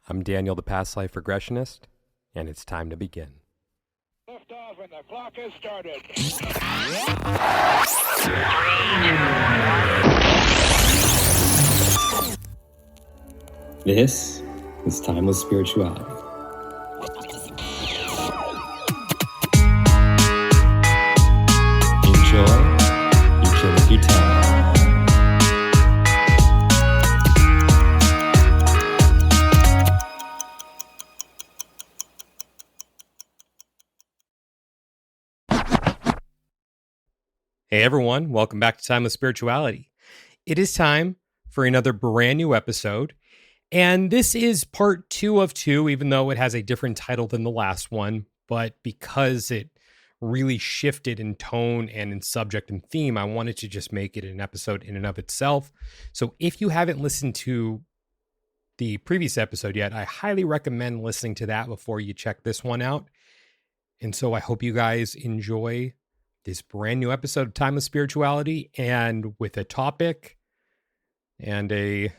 I'm Daniel, the past life regressionist, and it's time to begin. Lift off and the clock has started. This is Timeless Spirituality. Enjoy Eternity Time. Hey everyone, welcome back to Timeless Spirituality. It is time for another brand new episode, and this is part 2 of 2, even though it has a different title than the last one, but because it really shifted in tone and in subject and theme, I wanted to just make it an episode in and of itself. So if you haven't listened to the previous episode yet, I highly recommend listening to that before you check this one out. And so I hope you guys enjoy this brand new episode of Timeless Spirituality, and with a topic and a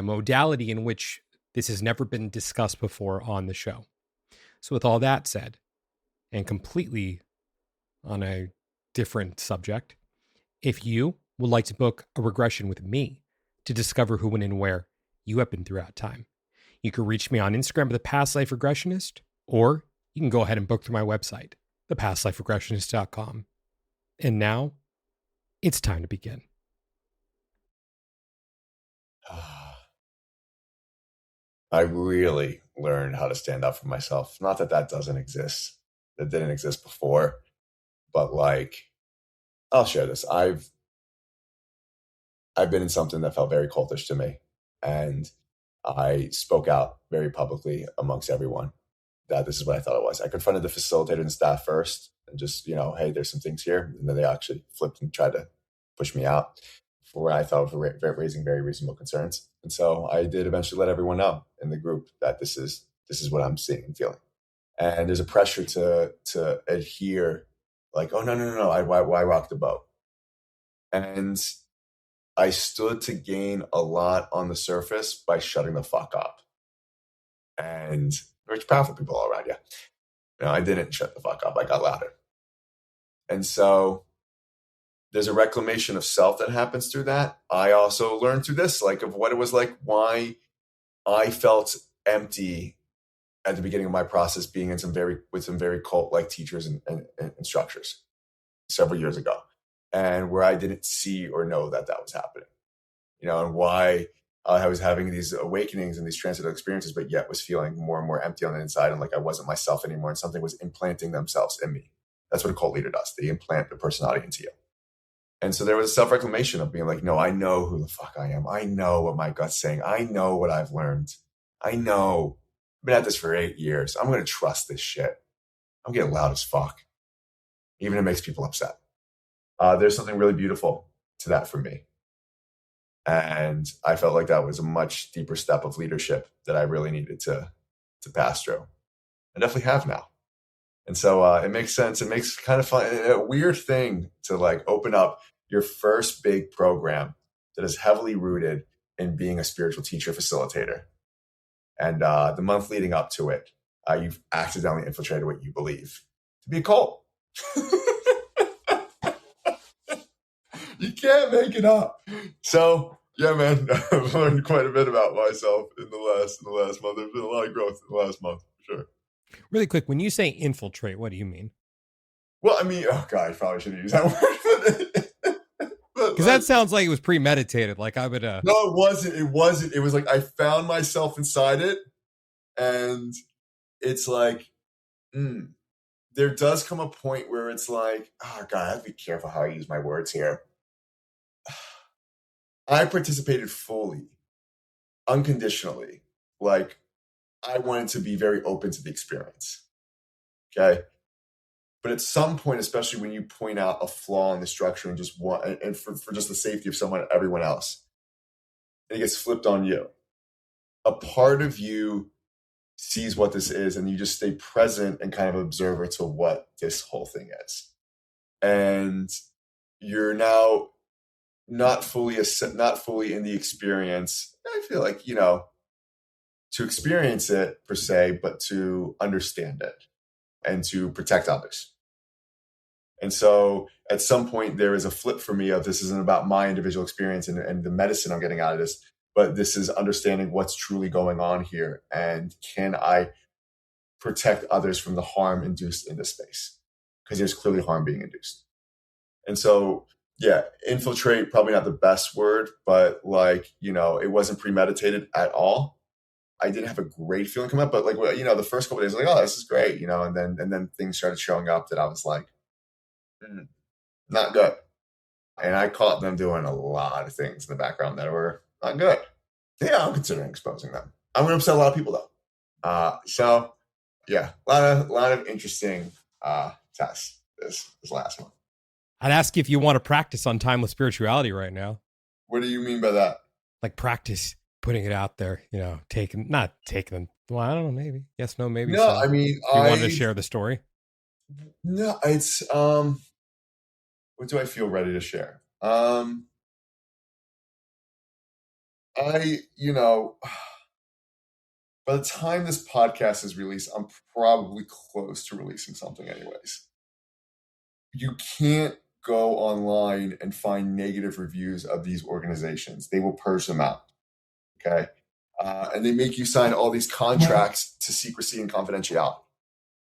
modality in which this has never been discussed before on the show. So with all that said, and completely on a different subject, if you would like to book a regression with me to discover who, when, and where you have been throughout time, you can reach me on Instagram at The Past Life Regressionist, or you can go ahead and book through my website, thepastliferegressionist.com. And now it's time to begin. I really learned how to stand up for myself. Not that that doesn't exist. That didn't exist before. But I'll share this. I've been in something that felt very cultish to me. And I spoke out very publicly amongst everyone that this is what I thought it was. I confronted the facilitator and staff first and just, hey, there's some things here. And then they actually flipped and tried to push me out for what I thought were raising very reasonable concerns. And so I did eventually let everyone know in the group that this is what I'm seeing and feeling. And there's a pressure to adhere, like, oh, no, why rock the boat? And I stood to gain a lot on the surface by shutting the fuck up. And there's powerful people all around you. I didn't shut the fuck up. I got louder. And so there's a reclamation of self that happens through that. I also learned through this, of what it was like, why I felt empty at the beginning of my process, being in with some very cult-like teachers and structures several years ago, and where I didn't see or know that was happening, and why I was having these awakenings and these transcendental experiences, but yet was feeling more and more empty on the inside, and like I wasn't myself anymore, and something was implanting themselves in me. That's what a cult leader does. They implant their personality into you. And so there was a self-reclamation of being like, no, I know who the fuck I am. I know what my gut's saying. I know what I've learned. I know. I've been at this for 8 years. I'm going to trust this shit. I'm getting loud as fuck. Even if it makes people upset. There's something really beautiful to that for me. And I felt like that was a much deeper step of leadership that I really needed to pass through. I definitely have now. And so it makes sense. It makes kind of fun, a weird thing to open up your first big program that is heavily rooted in being a spiritual teacher facilitator. And the month leading up to it, you've accidentally infiltrated what you believe to be a cult. You can't make it up. So yeah, man, I've learned quite a bit about myself in the last month. There's been a lot of growth in the last month, for sure. Really quick, when you say infiltrate, what do you mean? Well, I mean, oh God, I probably shouldn't use that word. Because that sounds like it was premeditated. Like I would. No, it wasn't. It wasn't. It was like I found myself inside it, and it's like, there does come a point where it's like, oh God, I have to be careful how I use my words here. I participated fully, unconditionally. I wanted to be very open to the experience. Okay. But at some point, especially when you point out a flaw in the structure and just for just the safety of someone, everyone else, and it gets flipped on you. A part of you sees what this is, and you just stay present and kind of observer to what this whole thing is. And you're now not fully in the experience. I feel like, to experience it per se, but to understand it and to protect others. And so at some point there is a flip for me of this isn't about my individual experience and the medicine I'm getting out of this, but this is understanding what's truly going on here. And can I protect others from the harm induced in this space? Because there's clearly harm being induced. And so, yeah, infiltrate, probably not the best word, but like, it wasn't premeditated at all. I didn't have a great feeling come up, but like, the first couple of days, I was like, oh, this is great, and then things started showing up that I was like, not good. And I caught them doing a lot of things in the background that were not good. Yeah, I'm considering exposing them. I'm going to upset a lot of people though. So yeah, a lot of interesting tests this last one. I'd ask you if you want to practice on time with spirituality right now. What do you mean by that? Like practice putting it out there, not taking them. Well, I don't know, maybe. Yes, no, maybe. No, so. I mean, you wanted to share the story? No, it's, what do I feel ready to share? By the time this podcast is released, I'm probably close to releasing something anyways. You can't go online and find negative reviews of these organizations. They will purge them out. Okay. And they make you sign all these contracts to secrecy and confidentiality.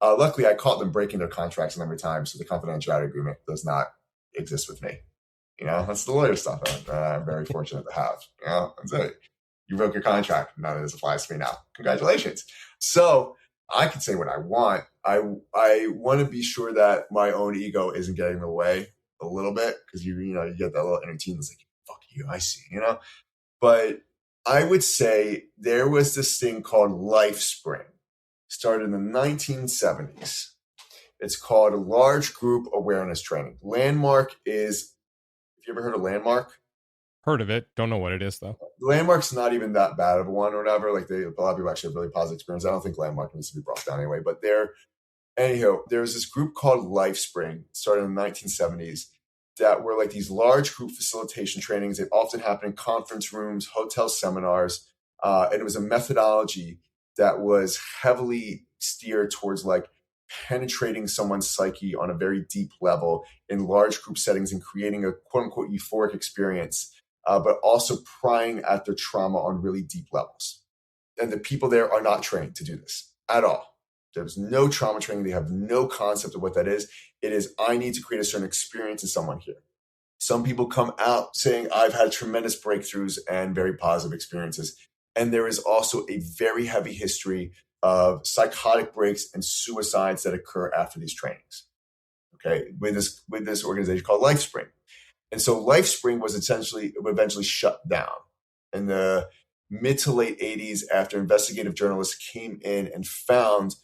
Luckily, I caught them breaking their contracts a number of times, so the confidentiality agreement does not exist with me. That's the lawyer stuff that I'm very fortunate to have. That's it. You broke your contract. None of this applies to me now. Congratulations. So I can say what I want. I want to be sure that my own ego isn't getting in the way a little bit, because you get that little inner teen that's like, fuck you, I see, But I would say there was this thing called LifeSpring, started in the 1970s. It's called a large group awareness training. Landmark is, have you ever heard of Landmark? Heard of it. Don't know what it is though. Landmark's not even that bad of a one or whatever. Like a lot of people actually have really positive experience. I don't think Landmark needs to be brought down anyway, but there's this group called LifeSpring, started in the 1970s, that were like these large group facilitation trainings. They often happen in conference rooms, hotel seminars. And it was a methodology that was heavily steered towards like penetrating someone's psyche on a very deep level in large group settings and creating a quote unquote euphoric experience, but also prying at their trauma on really deep levels. And the people there are not trained to do this at all. There's no trauma training. They have no concept of what that is. It is, I need to create a certain experience in someone here. Some people come out saying, I've had tremendous breakthroughs and very positive experiences. And there is also a very heavy history of psychotic breaks and suicides that occur after these trainings. Okay, with this organization called LifeSpring. And so LifeSpring was eventually shut down in the mid to late 80s after investigative journalists came in and found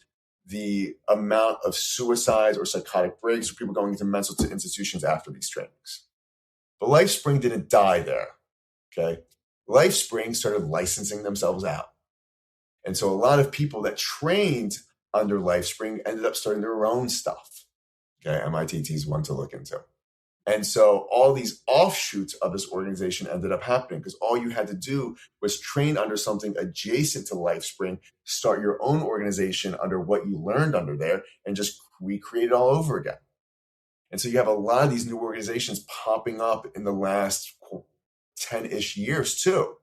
the amount of suicides or psychotic breaks or people going into mental institutions after these trainings. But LifeSpring didn't die there. Okay, LifeSpring started licensing themselves out. And so a lot of people that trained under LifeSpring ended up starting their own stuff. Okay, MITT is one to look into. And so all these offshoots of this organization ended up happening because all you had to do was train under something adjacent to LifeSpring, start your own organization under what you learned under there, and just recreate it all over again. And so you have a lot of these new organizations popping up in the last 10-ish years too,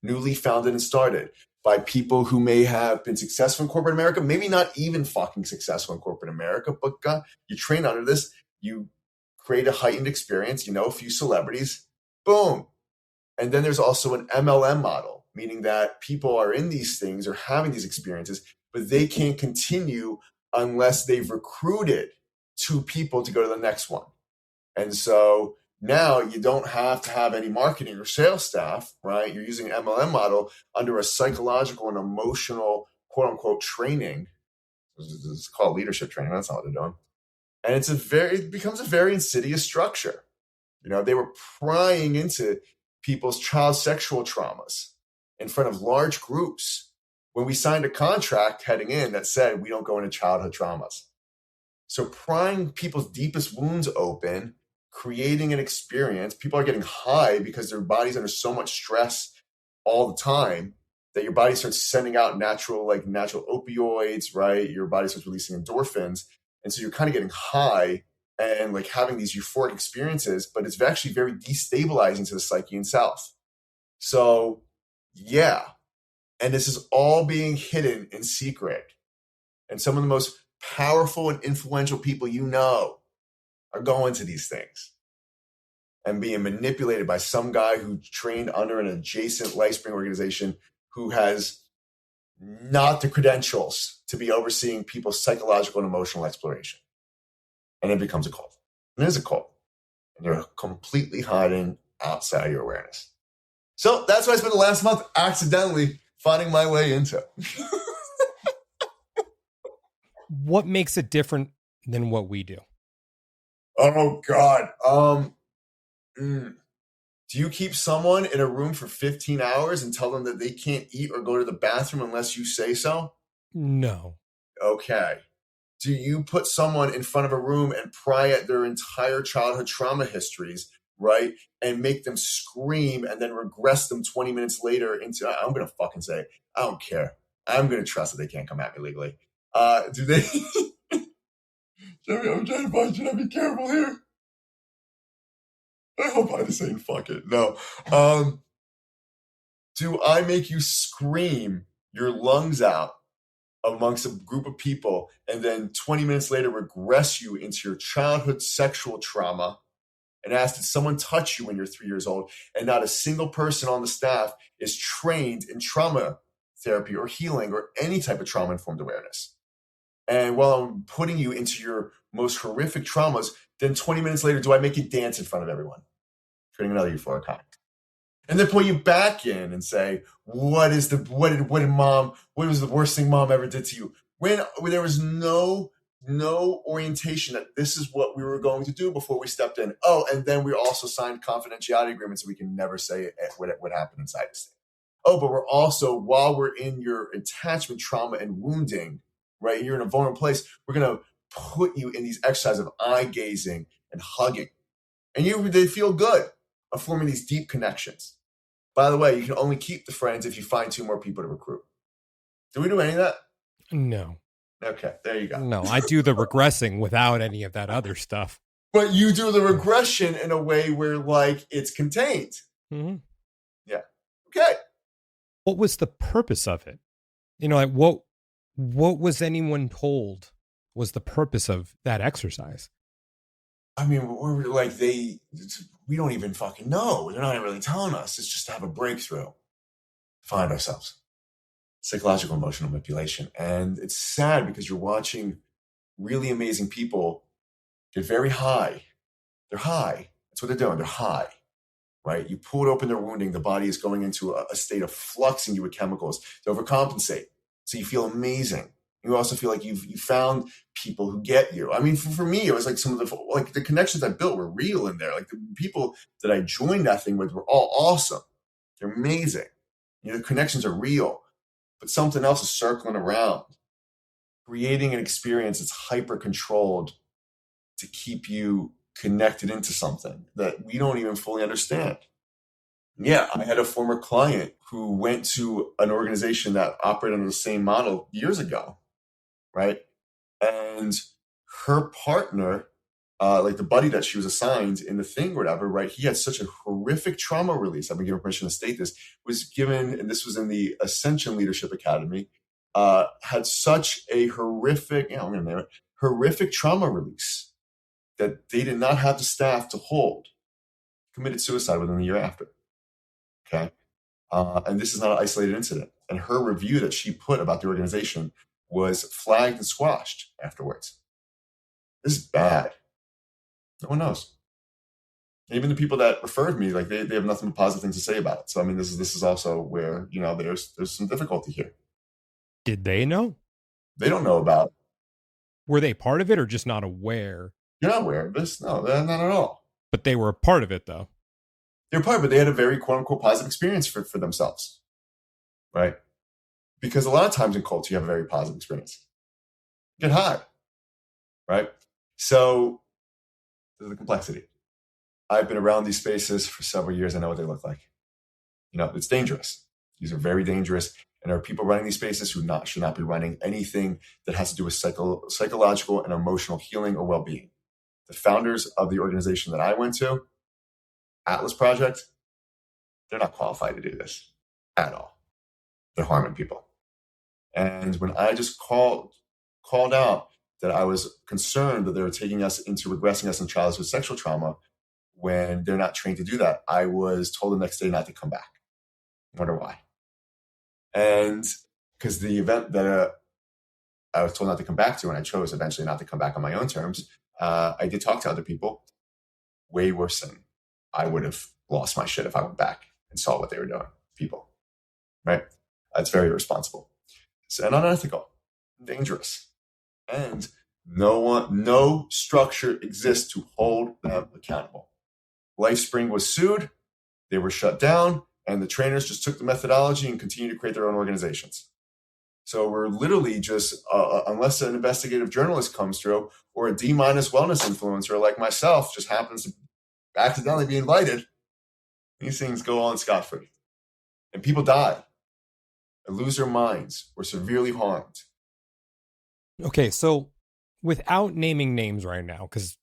newly founded and started by people who may have been successful in corporate America, maybe not even fucking successful in corporate America, but you train under this, you create a heightened experience, a few celebrities, boom. And then there's also an MLM model, meaning that people are in these things or having these experiences, but they can't continue unless they've recruited 2 people to go to the next one. And so now you don't have to have any marketing or sales staff, right? You're using an MLM model under a psychological and emotional, quote unquote, training. It's called leadership training. That's not what they're doing. And it becomes a very insidious structure. They were prying into people's child sexual traumas in front of large groups when we signed a contract heading in that said we don't go into childhood traumas. So prying people's deepest wounds open, creating an experience, people are getting high because their body's under so much stress all the time. that your body starts sending out natural opioids, right? Your body starts releasing endorphins. And so you're kind of getting high and like having these euphoric experiences, but it's actually very destabilizing to the psyche itself. So yeah. And this is all being hidden in secret. And some of the most powerful and influential people you know are going to these things and being manipulated by some guy who trained under an adjacent LifeSpring organization who has not the credentials to be overseeing people's psychological and emotional exploration. And it becomes a cult. And it is a cult. And you're completely hiding outside of your awareness. So that's what I spent the last month accidentally finding my way into. What makes it different than what we do? Oh, God. Do you keep someone in a room for 15 hours and tell them that they can't eat or go to the bathroom unless you say so? No. Okay. Do you put someone in front of a room and pry at their entire childhood trauma histories, right? And make them scream and then regress them 20 minutes later into, I'm going to fucking say, I don't care. I'm going to trust that they can't come at me legally. Do they? Jimmy, I'm trying to find, should I be careful here? I hope I just saying fuck it. No. Do I make you scream your lungs out amongst a group of people and then 20 minutes later regress you into your childhood sexual trauma and ask, did someone touch you when you're 3 years old? And not a single person on the staff is trained in trauma therapy or healing or any type of trauma-informed awareness. And while I'm putting you into your most horrific traumas, then 20 minutes later, do I make you dance in front of everyone? Creating another euphoric high. And then pull you back in and say, what was the worst thing mom ever did to you? When there was no orientation that this is what we were going to do before we stepped in. Oh, and then we also signed confidentiality agreements so we can never say what happened inside this thing. Oh, but we're also, while we're in your attachment trauma and wounding, right, you're in a vulnerable place, we're going to put you in these exercises of eye gazing and hugging. And they feel good of forming these deep connections. By the way, you can only keep the friends if you find 2 more people to recruit. Do we do any of that? No. Okay, there you go. No, I do the regressing without any of that other stuff. But you do the regression in a way where, like, it's contained. Mm-hmm. Yeah. Okay. What was the purpose of it? Like what was anyone told was the purpose of that exercise? I mean, we're like, we don't even fucking know. They're not really telling us. It's just to have a breakthrough, find ourselves. Psychological emotional manipulation. And it's sad because you're watching really amazing people get very high. They're high. That's what they're doing. They're high, right? You pull it open their wounding. The body is going into a state of fluxing you with chemicals to overcompensate. So you feel amazing. You also feel like you found people who get you. I mean, for me, it was like some of the connections I built were real in there. Like the people that I joined that thing with were all awesome. They're amazing. The connections are real, but something else is circling around, creating an experience that's hyper controlled to keep you connected into something that we don't even fully understand. Yeah, I had a former client who went to an organization that operated under the same model years ago, right? And her partner, like the buddy that she was assigned in the thing or whatever, right? He had such a horrific trauma release. I've been given permission to state this, was given, and this was in the Ascension Leadership Academy, had such a horrific, I'm going to name it, horrific trauma release that they did not have the staff to hold. Committed suicide within the year after. Okay. And this is not an isolated incident. And her review that she put about the organization was flagged and squashed afterwards. This is bad. No one knows. Even the people that referred me, like they have nothing but positive things to say about it. So I mean, this is also where there's some difficulty here. Did they know? They don't know about it. Were they part of it or just not aware? You're not aware of this? No, they're not at all. But they were a part of it, though. They're part of it. They had a very quote unquote positive experience for themselves, right? Because a lot of times in cults, you have a very positive experience. Get high, right? So there's the complexity. I've been around these spaces for several years. I know what they look like. It's dangerous. These are very dangerous. And there are people running these spaces who should not be running anything that has to do with psychological and emotional healing or well-being. The founders of the organization that I went to, Atlas Project, they're not qualified to do this at all. They're harming people. And when I just called out that I was concerned that they were taking us into regressing us in childhood sexual trauma when they're not trained to do that, I was told the next day not to come back. I wonder why. And because the event that I was told not to come back to, and I chose eventually not to come back on my own terms, I did talk to other people. Way worse than I would have lost my shit if I went back and saw what they were doing. People, right? That's very irresponsible. And unethical, dangerous. And no structure exists to hold them accountable. LifeSpring was sued, they were shut down, and the trainers just took the methodology and continued to create their own organizations. So we're literally just, unless an investigative journalist comes through or a D- wellness influencer like myself just happens to accidentally be invited, these things go on scot-free. And people die and lose their minds or severely harmed. Okay, so without naming names right now, because,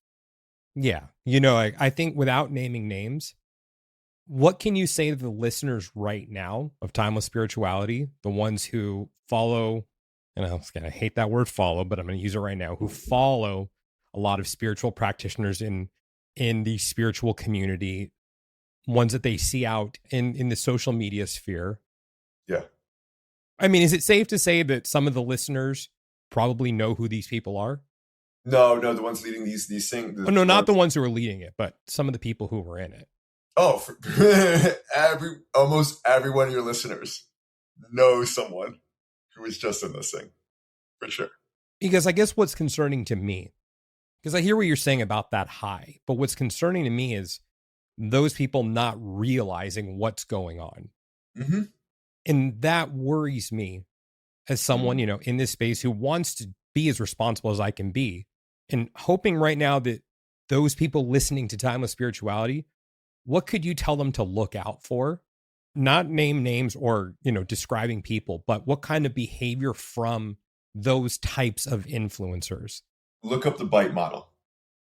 I think without naming names, what can you say to the listeners right now of Timeless Spirituality, the ones who follow, and I was going to hate that word follow, but I'm going to use it right now, who follow a lot of spiritual practitioners in the spiritual community, ones that they see out in the social media sphere? Yeah. I mean, is it safe to say that some of the listeners probably know who these people are? No, the ones leading these things. Oh, no, not the ones who are leading it, but some of the people who were in it. Oh, almost every one of your listeners knows someone who was just in this thing, for sure. Because I guess what's concerning to me, because I hear what you're saying about that high, but what's concerning to me is those people not realizing what's going on. Mm-hmm. And that worries me as someone, in this space who wants to be as responsible as I can be, and hoping right now that those people listening to Timeless Spirituality, what could you tell them to look out for? Not name names or, describing people, but what kind of behavior from those types of influencers? Look up the BITE model.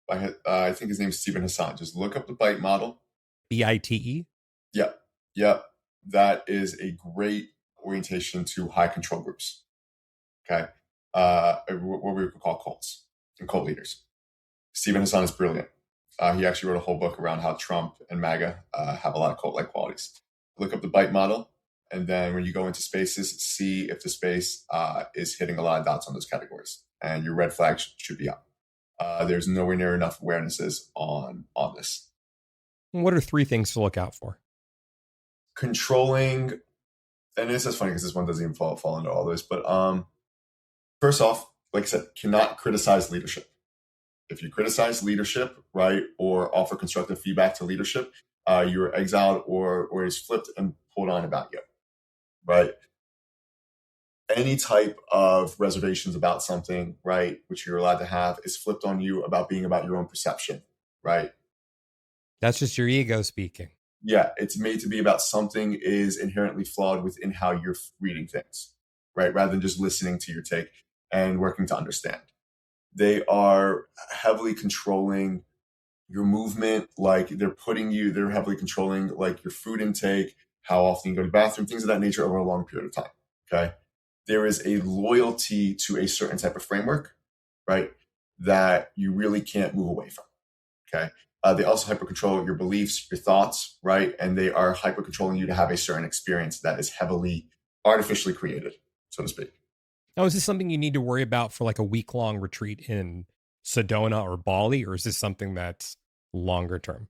I think his name is Stephen Hassan. Just look up the BITE model. BITE? Yep. That is a great orientation to high control groups. Okay. What we would call cults and cult leaders. Stephen Hassan is brilliant. He actually wrote a whole book around how Trump and MAGA have a lot of cult-like qualities. Look up the BITE model, and then when you go into spaces, see if the space is hitting a lot of dots on those categories, and your red flags should be up. There's nowhere near enough awarenesses on this. What are 3 things to look out for? Controlling, and this is funny because this one doesn't even fall into all this, but first off, like I said, cannot criticize leadership. If you criticize leadership, right, or offer constructive feedback to leadership, you're exiled or is flipped and pulled on about you, right? Any type of reservations about something, right, which you're allowed to have, is flipped on you about being about your own perception, right? That's just your ego speaking. Yeah, it's made to be about something is inherently flawed within how you're reading things, right? Rather than just listening to your take and working to understand. They are heavily controlling your movement. Like they're heavily controlling like your food intake, how often you go to the bathroom, things of that nature over a long period of time. Okay. There is a loyalty to a certain type of framework, right, that you really can't move away from. Okay. They also hyper control your beliefs, your thoughts, right? And they are hyper controlling you to have a certain experience that is heavily artificially created, so to speak. Now, is this something you need to worry about for like a week-long retreat in Sedona or Bali, or is this something that's longer term?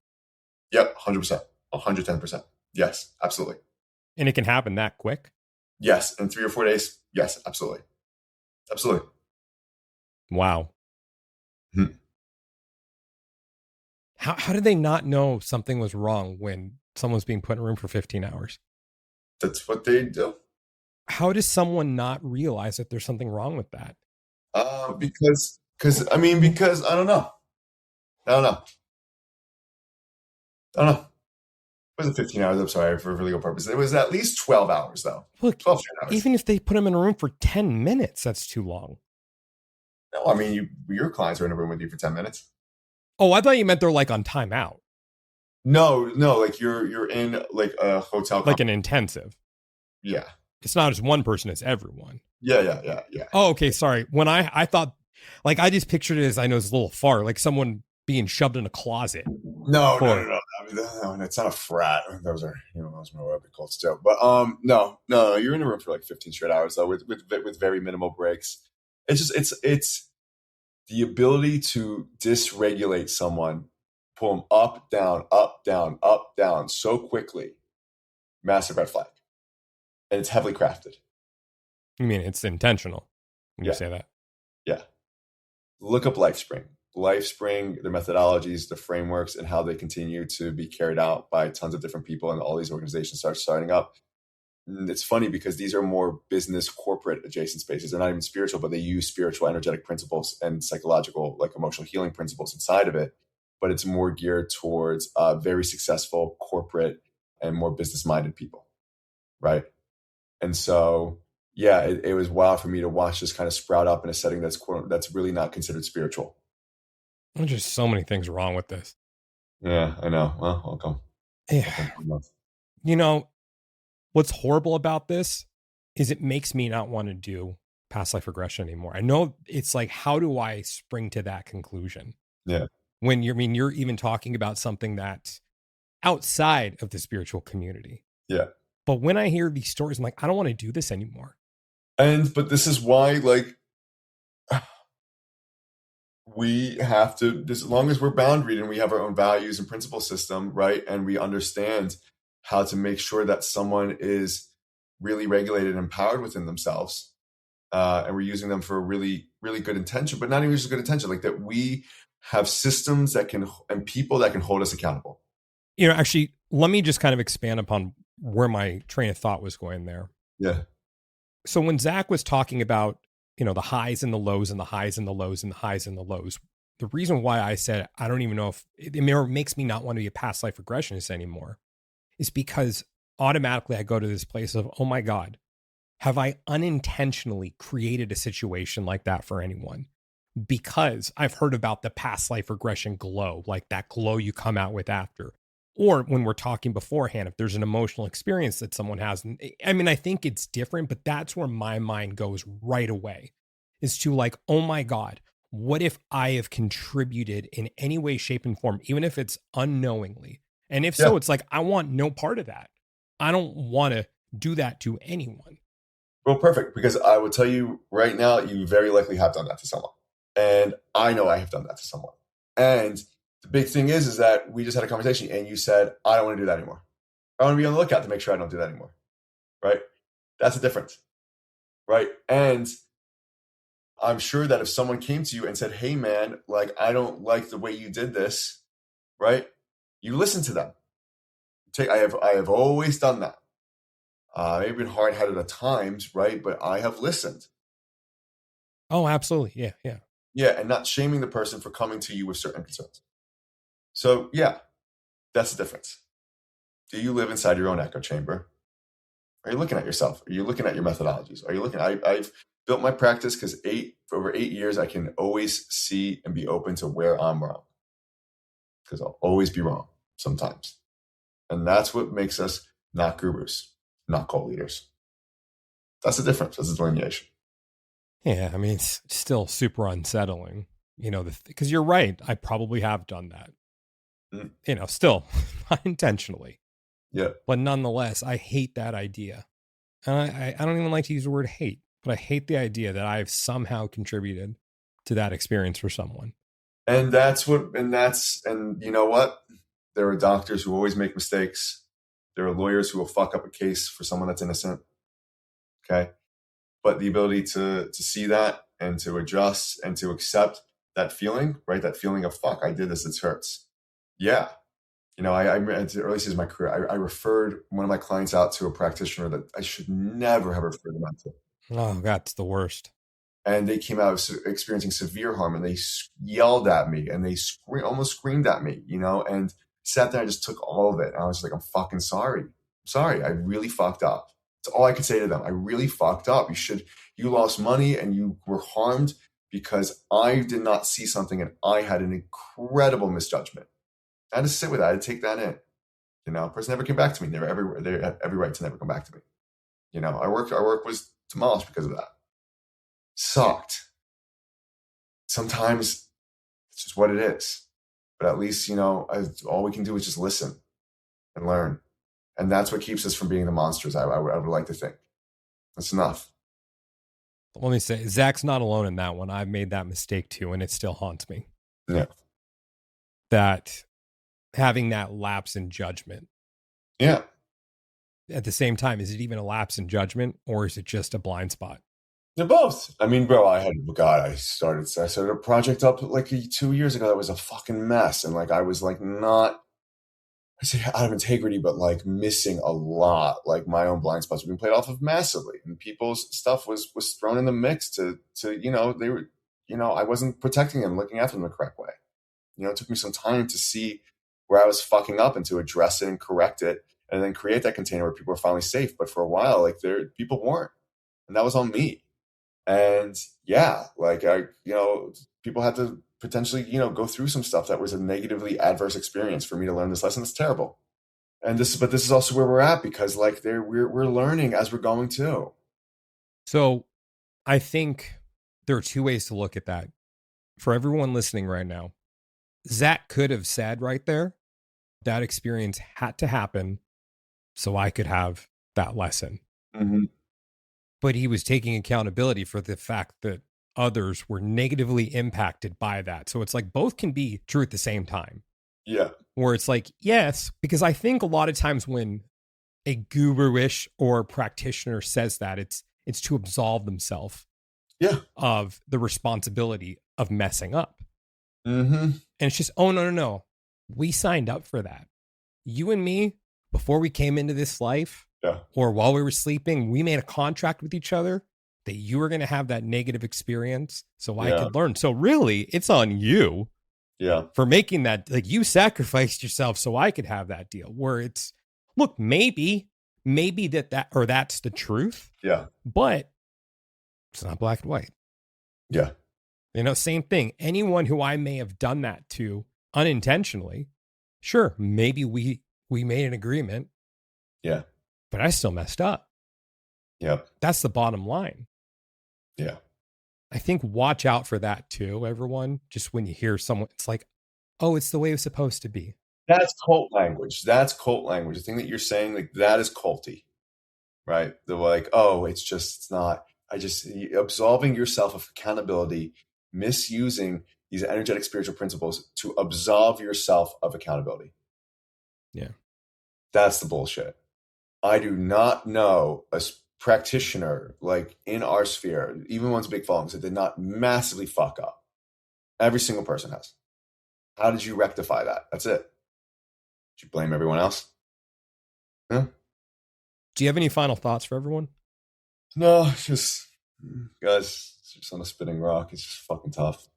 Yep, 100%, 110%. Yes, absolutely. And it can happen that quick? Yes, in 3 or 4 days. Yes, absolutely. Absolutely. Wow. How did they not know something was wrong when someone's being put in a room for 15 hours? That's what they do. How does someone not realize that there's something wrong with that? Because I don't know. Was it 15 hours? I'm sorry for legal purposes. It was at least 12 hours though. Look, 12 straight hours. even if they put him in a room for 10 minutes, that's too long. No, I mean, your clients are in a room with you for 10 minutes. Oh, I thought you meant they're like on timeout. No, like you're in like a hotel. Like an intensive. Yeah. It's not just one person, it's everyone. Yeah. Oh, okay, sorry. When I thought, like, I just pictured it as, I know it's a little far, like someone being shoved in a closet. No. I mean, no, it's not a frat. Those are, those are what we call still. But no, you're in a room for like 15 straight hours though, with very minimal breaks. It's just it's the ability to dysregulate someone, pull them up, down, up, down, up, down so quickly. Massive red flag, and it's heavily crafted. You mean it's intentional when you say that? Yeah. Look up LifeSpring. LifeSpring, their methodologies, the frameworks, and how they continue to be carried out by tons of different people, and all these organizations start starting up. And it's funny because these are more business, corporate adjacent spaces. They're not even spiritual, but they use spiritual, energetic principles and psychological, like emotional healing principles inside of it. But it's more geared towards very successful corporate and more business-minded people, right? And so, yeah, it was wild for me to watch this kind of sprout up in a setting that's really not considered spiritual. There's just so many things wrong with this. Yeah, I know. Well, welcome. Yeah. What's horrible about this is it makes me not want to do past life regression anymore. I know it's like, how do I spring to that conclusion? Yeah. When you're even talking about something that's outside of the spiritual community. Yeah. But when I hear these stories, I'm like, I don't want to do this anymore. But this is why, like, we have to, as long as we're boundaried and we have our own values and principle system, right? And we understand how to make sure that someone is really regulated and empowered within themselves. And we're using them for a really, really good intention, but not even just a good intention, like that we have systems that can, and people that can hold us accountable. Actually, let me just kind of expand upon where my train of thought was going there. Yeah. So when Zack was talking about, the highs and the lows and the highs and the lows and the highs and the lows, the reason why I said, I don't even know if it makes me not want to be a past life regressionist anymore is because automatically I go to this place of, oh my God, have I unintentionally created a situation like that for anyone? Because I've heard about the past life regression glow, like that glow you come out with after. Or when we're talking beforehand, if there's an emotional experience that someone has, I mean, I think it's different, but that's where my mind goes right away, is to like, oh my God, what if I have contributed in any way, shape, and form, even if it's unknowingly? And if so, it's like, I want no part of that. I don't want to do that to anyone. Well, perfect, because I will tell you right now, you very likely have done that to someone. And I know I have done that to someone. And the big thing is that we just had a conversation and you said, I don't want to do that anymore. I want to be on the lookout to make sure I don't do that anymore. Right? That's the difference. Right? And I'm sure that if someone came to you and said, hey man, like, I don't like the way you did this, right? You listen to them. I have always done that. I've been hard-headed at times, right? But I have listened. Oh, absolutely. Yeah. Yeah, and not shaming the person for coming to you with certain concerns. So, yeah, that's the difference. Do you live inside your own echo chamber? Are you looking at yourself? Are you looking at your methodologies? Are you looking? I've built my practice because for over 8 years, I can always see and be open to where I'm wrong. Because I'll always be wrong sometimes. And that's what makes us not gurus, not cult leaders. That's the difference. That's the delineation. Yeah, I mean, it's still super unsettling, because you're right. I probably have done that. Still unintentionally. Yeah. But nonetheless, I hate that idea. And I don't even like to use the word hate, but I hate the idea that I've somehow contributed to that experience for someone. And you know what? There are doctors who always make mistakes. There are lawyers who will fuck up a case for someone that's innocent. Okay. But the ability to see that and to adjust and to accept that feeling, right? That feeling of, fuck, I did this, it hurts. Yeah. I at the early stages of my career, I referred one of my clients out to a practitioner that I should never have referred them out to. Oh, that's the worst. And they came out experiencing severe harm and they yelled at me and they almost screamed at me, and Sat there, I just took all of it. And I was just like, I'm fucking sorry. I'm sorry. I really fucked up. That's all I could say to them. I really fucked up. You lost money and you were harmed because I did not see something and I had an incredible misjudgment. I had to sit with that. I had to take that in. Person never came back to me. They had every right to never come back to me. Our work was demolished because of that. Sucked. Sometimes it's just what it is. But at least, all we can do is just listen and learn. And that's what keeps us from being the monsters, I would like to think. That's enough. Let me say, Zach's not alone in that one. I've made that mistake too, and it still haunts me. Yeah. That having that lapse in judgment. Yeah. At the same time, is it even a lapse in judgment or is it just a blind spot? They're both. I mean, bro, I started a project up like 2 years ago that was a fucking mess. And I was not, I say out of integrity, but missing a lot. My own blind spots were being played off of massively. And people's stuff was thrown in the mix to they were, I wasn't protecting them, looking after them the correct way. It took me some time to see where I was fucking up and to address it and correct it and then create that container where people were finally safe. But for a while, people weren't. And that was on me. And yeah, people had to potentially, go through some stuff that was a negatively adverse experience for me to learn this lesson. It's terrible. But this is also where we're at because we're learning as we're going too. So I think there are two ways to look at that. For everyone listening right now, Zach could have said right there, that experience had to happen so I could have that lesson. Mm-hmm. But he was taking accountability for the fact that others were negatively impacted by that. So it's both can be true at the same time. Yeah. Where it's yes, because I think a lot of times when a guru-ish or practitioner says that, it's to absolve themselves of the responsibility of messing up. Mm-hmm. And it's just, oh, no. We signed up for that. You and me, before we came into this life, or while we were sleeping, we made a contract with each other that you were going to have that negative experience so I could learn. So really, it's on you for making that, you sacrificed yourself so I could have that deal where it's, look, maybe that's the truth. Yeah. But it's not black and white. Yeah. Same thing. Anyone who I may have done that to unintentionally, sure, maybe we made an agreement. Yeah. But I still messed up. Yep. That's the bottom line. Yeah. I think watch out for that too, everyone. Just when you hear someone, it's oh, it's the way it's supposed to be. That's cult language. The thing that you're saying, that is culty, right? They're oh, it's not. Absolving yourself of accountability, misusing these energetic spiritual principles to absolve yourself of accountability. Yeah. That's the bullshit. I do not know a practitioner in our sphere, even one's big followings, that did not massively fuck up. Every single person has. How did you rectify that? That's it. Did you blame everyone else? Yeah. Do you have any final thoughts for everyone? No, it's just, guys, it's just on a spinning rock. It's just fucking tough.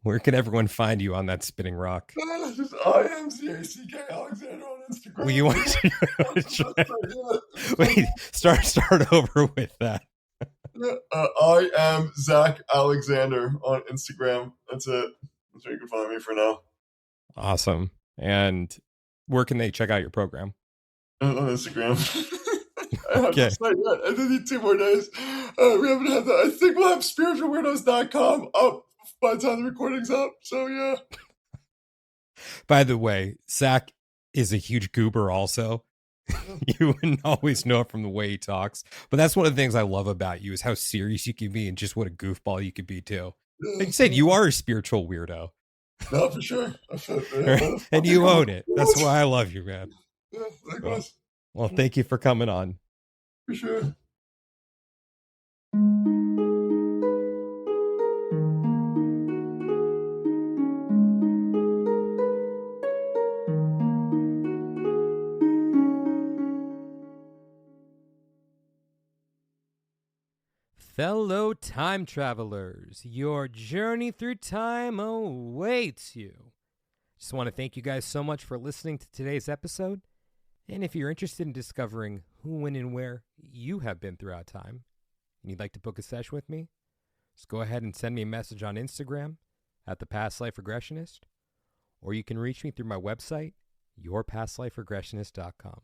Where can everyone find you on that spinning rock? Just I am Zack Alexander on Instagram. Well, you want to wait? Start over with that. I am Zack Alexander on Instagram. That's it. That's where you can find me for now. Awesome. And where can they check out your program? On Instagram. I have Okay. to say that. I need 2 more days. We haven't had that. I think we'll have spiritualweirdos.com up by the time the recording's up. So yeah. By the way, Zach is a huge goober also. You wouldn't always know it from the way he talks. But that's one of the things I love about you is how serious you can be and just what a goofball you could be too. Like you said, you are a spiritual weirdo. No, for sure. And you own it. That's why I love you, man. Yeah, likewise. Well, thank you for coming on. For sure. Fellow time travelers, your journey through time awaits you. Just want to thank you guys so much for listening to today's episode. And if you're interested in discovering who, when, and where you have been throughout time, and you'd like to book a sesh with me, just go ahead and send me a message on Instagram at The Past Life Regressionist, or you can reach me through my website, yourpastliferegressionist.com.